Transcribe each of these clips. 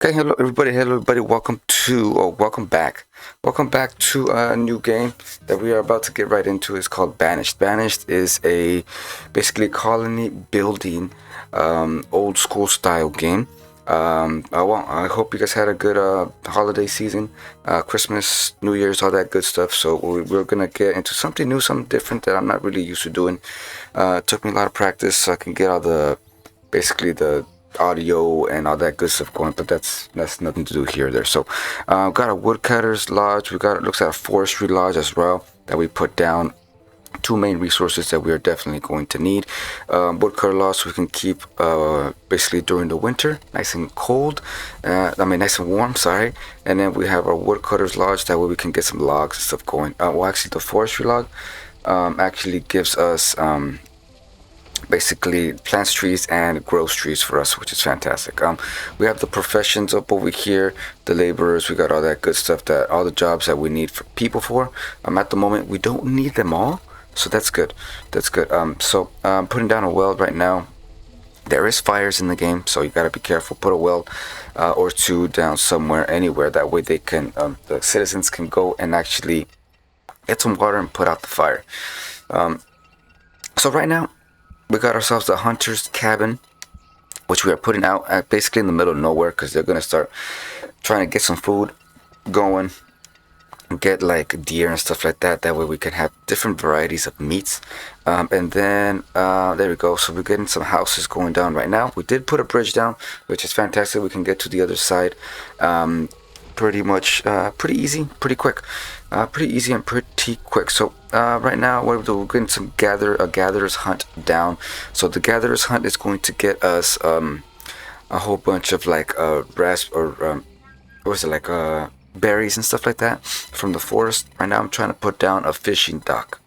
Okay, hello everybody, welcome back to a new game that we are about to get right into. It's called Banished. Banished is a basically colony building, old school style game. I hope you guys had a good holiday season, Christmas, New Year's, all that good stuff. So we're gonna get into something new, something different that I'm not really used to doing. It took me a lot of practice so I can get all the basically the audio and all that good stuff going, but that's nothing to do here or there. So got a woodcutter's lodge. We got, it looks like a forestry lodge as well that we put down. Two main resources that we are definitely going to need. Woodcutter lodge so we can keep basically during the winter nice and cold, nice and warm, sorry. And then we have our woodcutter's lodge, that way we can get some logs and stuff going. Well, actually the forestry log actually gives us basically plants trees and grows trees for us, which is fantastic. We have the professions up over here, the laborers. We got all that good stuff, that all the jobs that we need for people for. At the moment we don't need them all, so that's good. That's good. Putting down a weld right now. There is fires in the game, so you gotta be careful. Put a weld or two down somewhere, anywhere. That way they can, the citizens can go and actually get some water and put out the fire. So right now we got ourselves the hunter's cabin, which we are putting out at basically in the middle of nowhere because they're gonna start trying to get some food going, get like deer and stuff like that. That way we can have different varieties of meats. And then there we go. So we're getting some houses going down right now. We did put a bridge down, which is fantastic. We can get to the other side pretty much pretty easy, pretty quick, pretty easy and pretty quick. So right now we're getting some gatherer's hunt down. So the gatherer's hunt is going to get us a whole bunch of like what was it, like berries and stuff like that from the forest. Right now I'm trying to put down a fishing dock.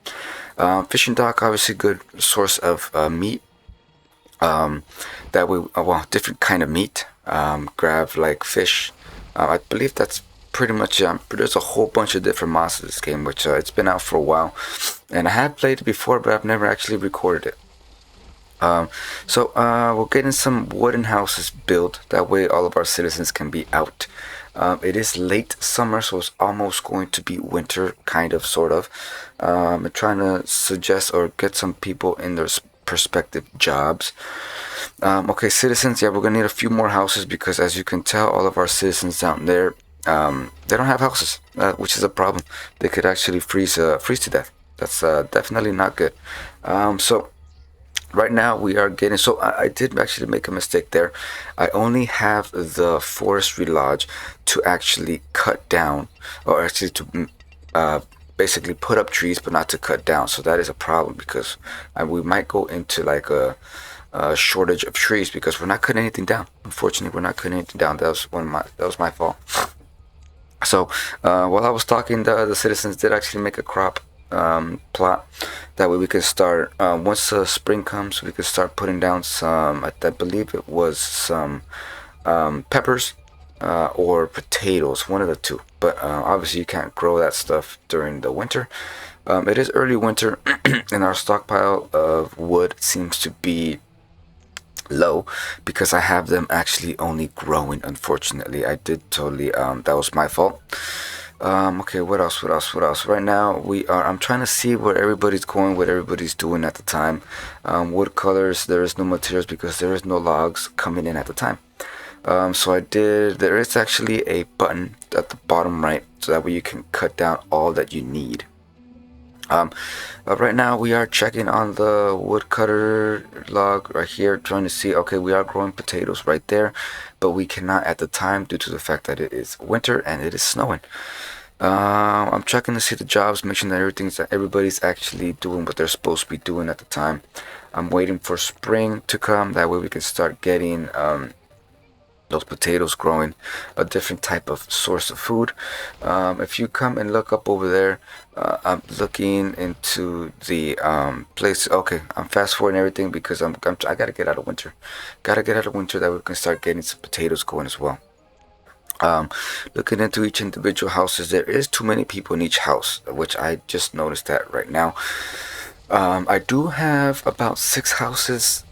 Fishing dock, obviously good source of meat. That way, different kind of meat. Grab like fish. I believe that's pretty much it. There's a whole bunch of different mods in this game, which it's been out for a while, and I have played it before, but I've never actually recorded it. We're getting some wooden houses built. That way, all of our citizens can be out. It is late summer, so it's almost going to be winter, kind of, sort of. I'm trying to suggest or get some people in their prospective jobs. Okay, citizens, yeah, we're gonna need a few more houses because, as you can tell, all of our citizens down there, they don't have houses, which is a problem. They could actually freeze to death. That's definitely not good. So right now we are getting, so I did actually make a mistake there. I only have the forestry lodge to actually cut down, or actually to basically put up trees but not to cut down. So that is a problem because we might go into like a shortage of trees because we're not cutting anything down. Unfortunately, we're not cutting anything down. That was my fault. So while I was talking, the citizens did actually make a crop plot. That way we can start, once the spring comes, we can start putting down some, I believe it was some peppers or potatoes, one of the two. But obviously you can't grow that stuff during the winter. It is early winter and our stockpile of wood seems to be low because I have them actually only growing. Unfortunately, I did totally that was my fault. Okay, what else? Right now I'm trying to see where everybody's going, what everybody's doing at the time. Wood colors, there is no materials because there is no logs coming in at the time. There is actually a button at the bottom right, so that way you can cut down all that you need. Right now we are checking on the woodcutter log right here, trying to see, okay, we are growing potatoes right there, but we cannot at the time due to the fact that it is winter and it is snowing. I'm checking to see the jobs, make sure that everybody's actually doing what they're supposed to be doing at the time. I'm waiting for spring to come, that way we can start getting those potatoes growing, a different type of source of food. If you come and look up over there, I'm looking into the place. Okay, I'm fast forwarding everything because I gotta get out of winter. Gotta get out of winter that we can start getting some potatoes going as well. Looking into each individual houses, there is too many people in each house, which I just noticed that right now. I do have about 6 houses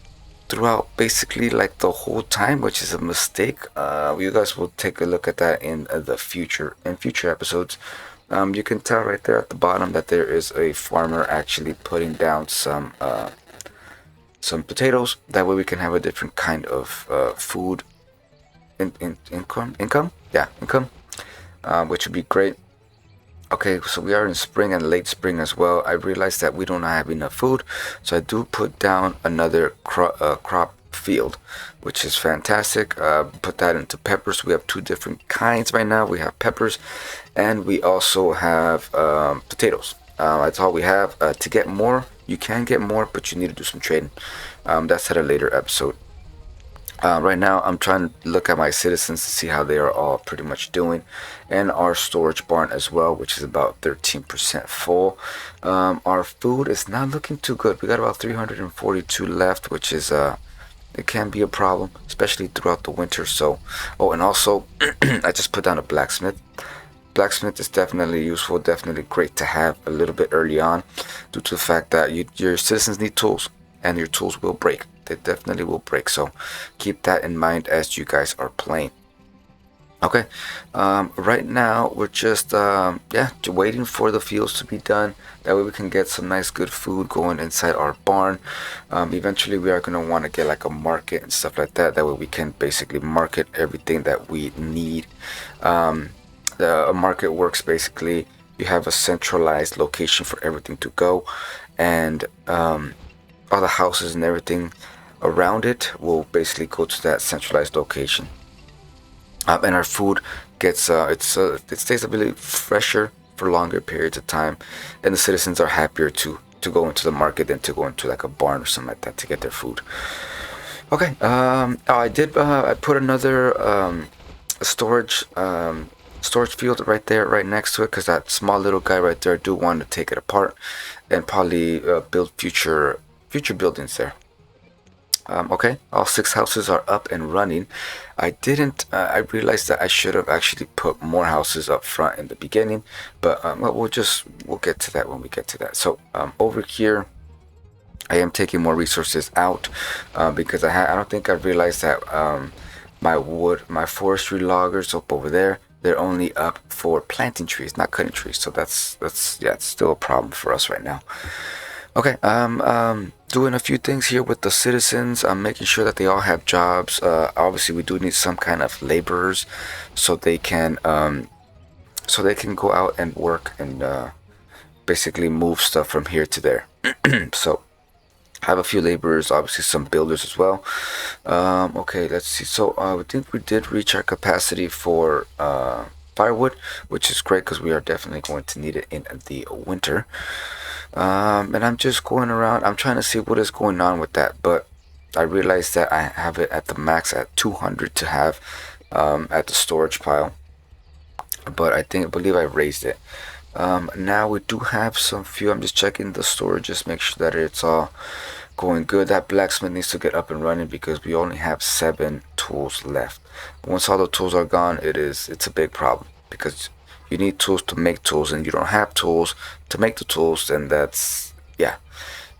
throughout basically like the whole time, which is a mistake. You guys will take a look at that in the future episodes. You can tell right there at the bottom that there is a farmer actually putting down some potatoes. That way we can have a different kind of food income. Yeah, income, which would be great. Okay, so we are in spring and late spring as well. I realized that we don't have enough food, so I do put down another crop field, which is fantastic. Put that into peppers. We have two different kinds right now. We have peppers, and we also have potatoes. That's all we have. To get more, you can get more, but you need to do some trading. That's at a later episode. Right now, I'm trying to look at my citizens to see how they are all pretty much doing, and our storage barn as well, which is about 13% full. Our food is not looking too good. We got about 342 left, which is it can be a problem, especially throughout the winter. So, oh, and also, I just put down a blacksmith. Blacksmith is definitely useful, definitely great to have a little bit early on, due to the fact that your citizens need tools, and your tools will break. They definitely will break, so keep that in mind as you guys are playing. Okay, right now we're just waiting for the fields to be done. That way we can get some nice good food going inside our barn. Eventually we are going to want to get like a market and stuff like that. That way we can basically market everything that we need. A market works basically, you have a centralized location for everything to go, and all the houses and everything around it will basically go to that centralized location. And our food gets it stays a bit fresher for longer periods of time, and the citizens are happier to go into the market than to go into like a barn or something like that to get their food. Okay, I put another storage field right there, right next to it, because that small little guy right there, I do want to take it apart and probably build future buildings there. Okay, all 6 houses are up and running. I realized that I should have actually put more houses up front in the beginning, but we'll get to that when we get to that. So over here, I am taking more resources out because I don't think I realized that my forestry loggers up over there, they're only up for planting trees, not cutting trees. So that's it's still a problem for us right now. Okay, doing a few things here with the citizens. I'm making sure that they all have jobs. Obviously, we do need some kind of laborers, so they can go out and work and basically move stuff from here to there. So I have a few laborers, obviously some builders as well. Okay, let's see. So I think we did reach our capacity for firewood, which is great because we are definitely going to need it in the winter. And I'm just going around. I'm trying to see what is going on with that, but I realized that I have it at the max at 200 to have at the storage pile. But I believe I raised it. Now we do have some few. I'm just checking the storage, just make sure that it's all going good. That blacksmith needs to get up and running because we only have 7 tools left. Once all the tools are gone, it's a big problem because you need tools to make tools, and you don't have tools to make the tools, and that's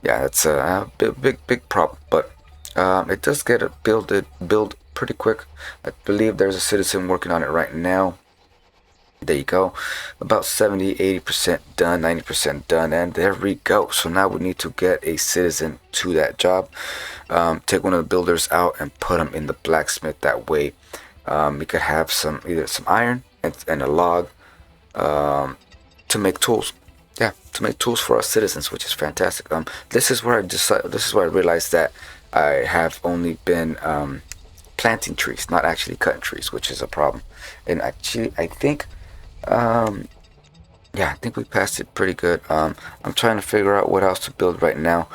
that's a big problem. But it does get build pretty quick. I believe there's a citizen working on it right now. There you go, about 70-80% done, 90% done, and there we go. So now we need to get a citizen to that job. Take one of the builders out and put them in the blacksmith. That way we could have either some iron and a log to make tools. Yeah, to make tools for our citizens, which is fantastic. This is where I realized that I have only been planting trees, not actually cutting trees, which is a problem. And actually, I think I think we passed it pretty good. I'm trying to figure out what else to build right now.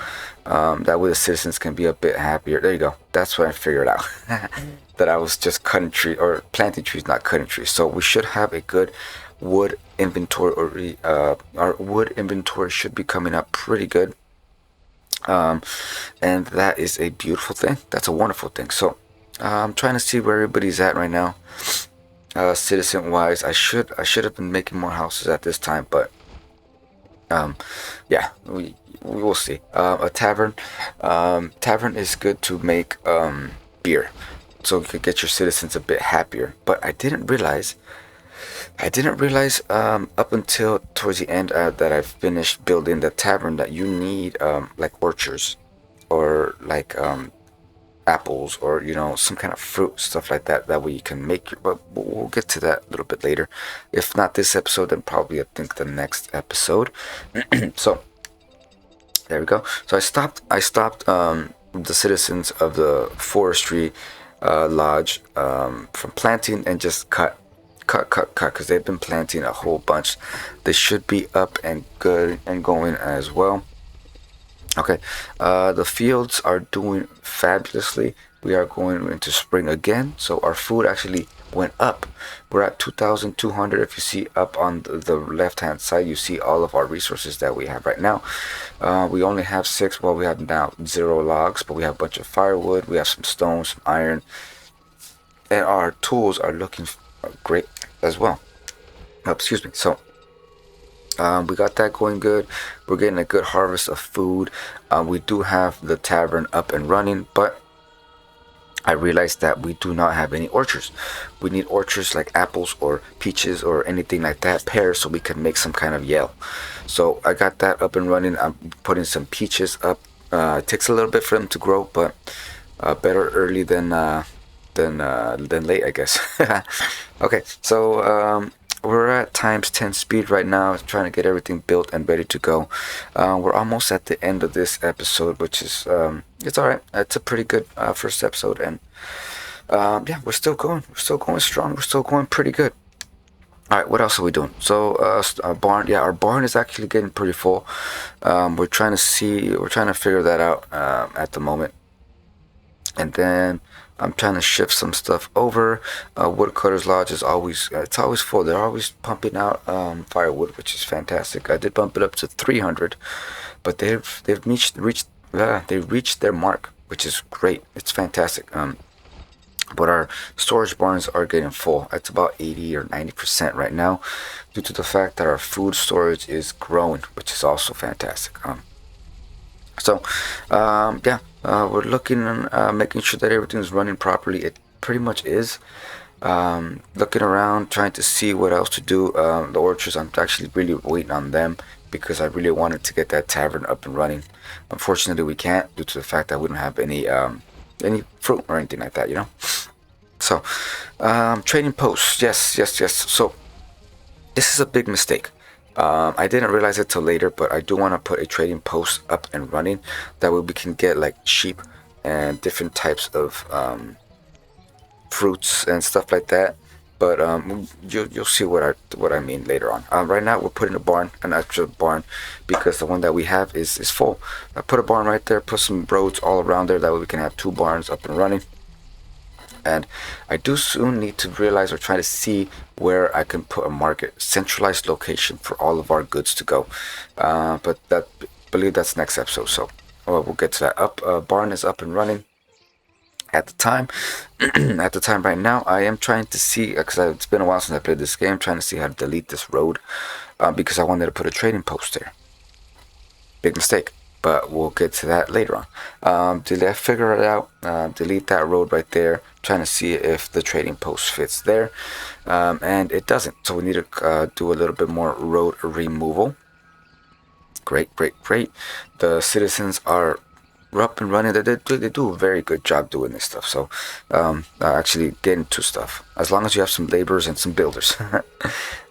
That way the citizens can be a bit happier. There you go. That's what I figured out. That I was just cutting trees or planting trees, not cutting trees. So we should have a good wood inventory. Our wood inventory should be coming up pretty good. And that is a beautiful thing. That's a wonderful thing. So I'm trying to see where everybody's at right now. Citizen wise, I should have been making more houses at this time, but Um, yeah, we will see. A tavern, tavern is good to make beer, so you could get your citizens a bit happier. But I didn't realize up until towards the end that I finished building the tavern that you need like orchards or like apples or some kind of fruit, stuff like that. That way you can make your. But we'll get to that a little bit later. If not this episode, then probably I think the next episode. So there we go. So I stopped the citizens of the forestry lodge from planting and just cut because they've been planting a whole bunch. They should be up and good and going as well. Okay, the fields are doing fabulously. We are going into spring again, so our food actually went up. We're at 2,200. If you see up on the left-hand side, you see all of our resources that we have right now. We only have six. Well, we have now 0 logs, but we have a bunch of firewood. We have some stones, some iron, and our tools are looking great as well. Excuse me. So we got that going good. We're getting a good harvest of food. We do have the tavern up and running, but I realized that we do not have any orchards. We need orchards like apples or peaches or anything like that, pears, so we can make some kind of yell. So I got that up and running. I'm putting some peaches up. It takes a little bit for them to grow, but better early than late, I guess. Okay, so we're at times 10 speed right now, trying to get everything built and ready to go. We're almost at the end of this episode, which is it's all right. It's a pretty good first episode, and yeah, we're still going. We're still going strong. We're still going pretty good. All right, what else are we doing? So, our barn, yeah, our barn is actually getting pretty full. We're trying to figure that out at the moment. And then I'm trying to shift some stuff over. Woodcutter's Lodge is always it's always full. They're always pumping out firewood, which is fantastic. I did bump it up to 300, but they've reached their mark, which is great. It's fantastic. But our storage barns are getting full. It's about 80 or 90% right now, due to the fact that our food storage is growing, which is also fantastic. So, yeah, we're looking and making sure that everything's running properly. It pretty much is. Looking around, trying to see what else to do. The orchards, I'm actually really waiting on them because I really wanted to get that tavern up and running. Unfortunately, we can't due to the fact that we don't have any fruit or anything like that. So, trading posts, yes, yes, yes. So, this is a big mistake. I didn't realize it till later, but I do want to put a trading post up and running. That way we can get like sheep and different types of fruits and stuff like that. But you'll see what I mean later on. Right now we're putting an extra barn, because the one that we have is full. I put a barn right there, put some roads all around there. That way we can have 2 barns up and running. And I do soon need to realize or try to see where I can put a market, centralized location for all of our goods to go. But believe that's next episode. So we'll get to that. Barn is up and running. At the time, right now, I am trying to see, because it's been a while since I played this game, trying to see how to delete this road, because I wanted to put a trading post there. Big mistake, but we'll get to that later on. Did I figure it out? Delete that road right there, trying to see if the trading post fits there, and it doesn't. So we need to do a little bit more road removal. Great. The citizens are up and running. They do a very good job doing this stuff. So actually getting to stuff, as long as you have some laborers and some builders.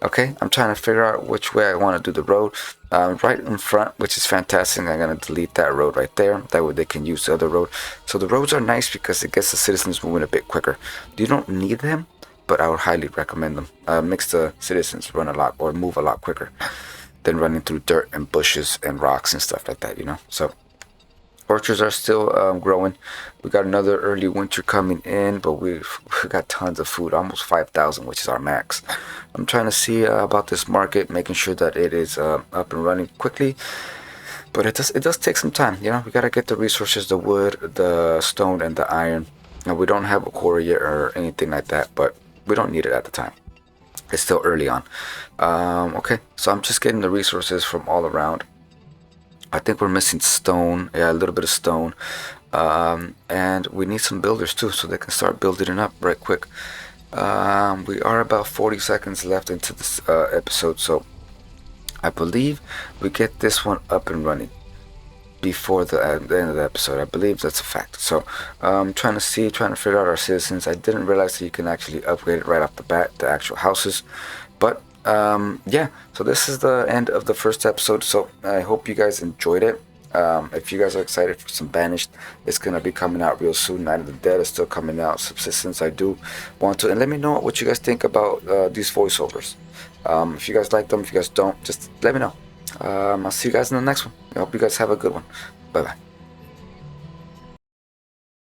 Okay, I'm trying to figure out which way I want to do the road. Right in front, which is fantastic. I'm going to delete that road right there. That way they can use the other road. So the roads are nice because it gets the citizens moving a bit quicker. You don't need them, but I would highly recommend them. Makes the citizens run a lot or move a lot quicker than running through dirt and bushes and rocks and stuff like that, So orchards are still growing. We got another early winter coming in, but we've got tons of food, almost 5,000, which is our max. I'm trying to see about this market, making sure that it is up and running quickly. But it does take some time, We gotta get the resources, the wood, the stone, and the iron. And we don't have a quarry yet or anything like that, but we don't need it at the time. It's still early on. Okay, so I'm just getting the resources from all around. I think we're missing stone. Yeah, a little bit of stone. And we need some builders too, so they can start building it up right quick. We are about 40 seconds left into this episode, so I believe we get this one up and running before the end of the episode. I believe that's a fact. So trying to figure out our citizens. I didn't realize that you can actually upgrade it right off the bat, the actual houses. But yeah, so this is the end of the first episode. So I hope you guys enjoyed it. If you guys are excited for some Banished, it's gonna be coming out real soon. Night of the Dead is still coming out. Subsistence, I do want to, and let me know what you guys think about these voiceovers. If you guys like them, if you guys don't, just let me know. I'll see you guys in the next one. I hope you guys have a good one. Bye bye.